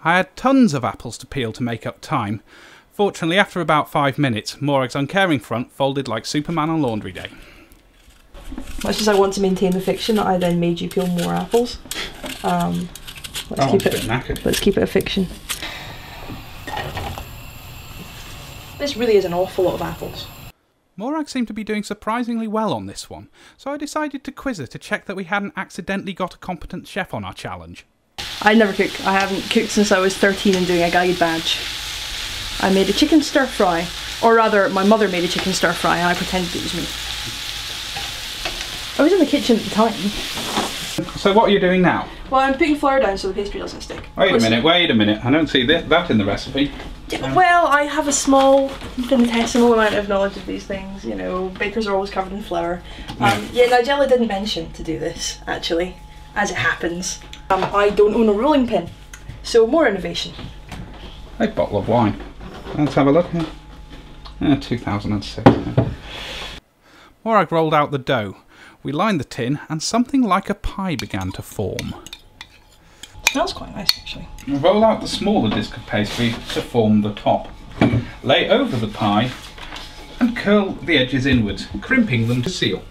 I had tons of apples to peel to make up time. Fortunately, after about 5 minutes, Morag's uncaring front folded like Superman on laundry day. Much as I want to maintain the fiction that I then made you peel more apples, let's keep it a fiction. This really is an awful lot of apples. Morag seemed to be doing surprisingly well on this one, so I decided to quiz her to check that we hadn't accidentally got a competent chef on our challenge. I never cook. I haven't cooked since I was 13 and doing a guide badge. I made a chicken stir fry, or rather my mother made a chicken stir fry and I pretended it was me. I was in the kitchen at the time. So what are you doing now? Well, I'm putting flour down so the pastry doesn't stick. Wait a minute, I don't see that in the recipe. Well, I have a small, infinitesimal amount of knowledge of these things, you know, bakers are always covered in flour. Yeah, Nigella didn't mention to do this, actually, as it happens. I don't own a rolling pin, so more innovation. A bottle of wine. Let's have a look here. 2006. Morag rolled out the dough. We lined the tin and something like a pie began to form. It smells quite nice, actually. Roll out the smaller disc of pastry to form the top. Lay over the pie and curl the edges inwards, crimping them to seal.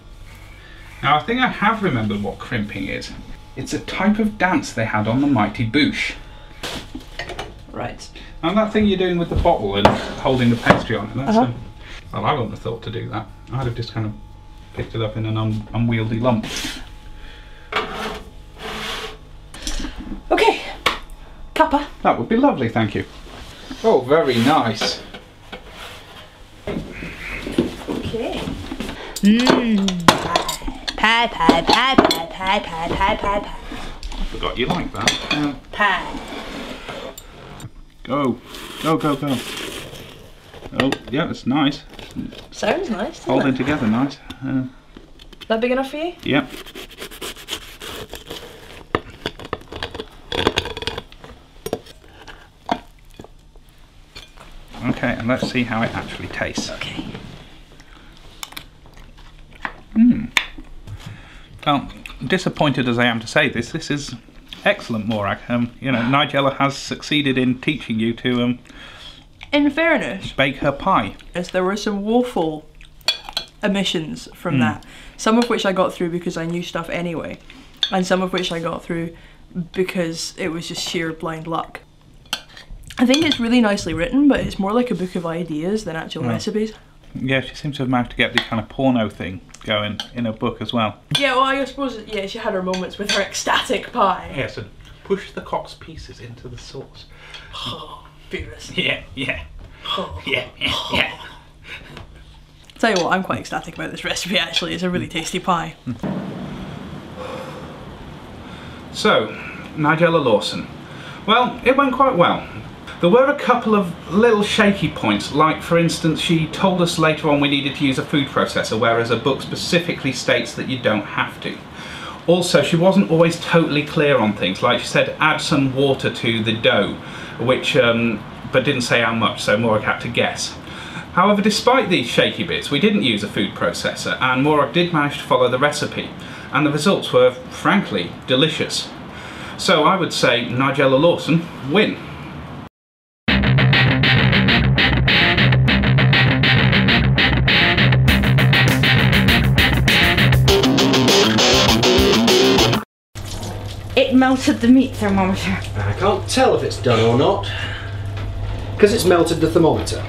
Now I think I have remembered what crimping is. It's a type of dance they had on the Mighty Boosh. Right. And that thing you're doing with the bottle and holding the pastry on it, that's well, I wouldn't have thought to do that. I'd have just kind of picked it up in an unwieldy lump. Okay, cuppa. That would be lovely, thank you. Oh, very nice. Okay. Pie, pie, pie, pie, pie, pie, pie, pie, pie. I forgot you like that. Pie. Go, go, go, go. Oh, yeah, it's nice. Sounds nice, doesn't Holding it? together nice. That big enough for you? Yep. Okay, and let's see how it actually tastes. Okay. Well, disappointed as I am to say this, this is excellent, Morag. You know, Nigella has succeeded in teaching you to In fairness, bake her pie. as there were some woeful omissions from that, some of which I got through because I knew stuff anyway, and some of which I got through because it was just sheer blind luck. I think it's really nicely written, but it's more like a book of ideas than actual recipes. Yeah, she seems to have managed to get the kind of porno thing going in a book as well. Yeah, well, I suppose, yeah, she had her moments with her ecstatic pie. Yeah, so push the cock's pieces into the sauce. Oh, furious. Yeah, yeah. Oh. Yeah, yeah. Tell you what, I'm quite ecstatic about this recipe actually, it's a really tasty pie. So, Nigella Lawson. Well, it went quite well. There were a couple of little shaky points, like for instance she told us later on we needed to use a food processor, whereas a book specifically states that you don't have to. Also, she wasn't always totally clear on things, like she said add some water to the dough, which but didn't say how much, so Morag had to guess. However, despite these shaky bits, we didn't use a food processor and Morag did manage to follow the recipe, and the results were, frankly, delicious. So I would say Nigella Lawson, win. It melted the meat thermometer. I can't tell if it's done or not, because it's melted the thermometer.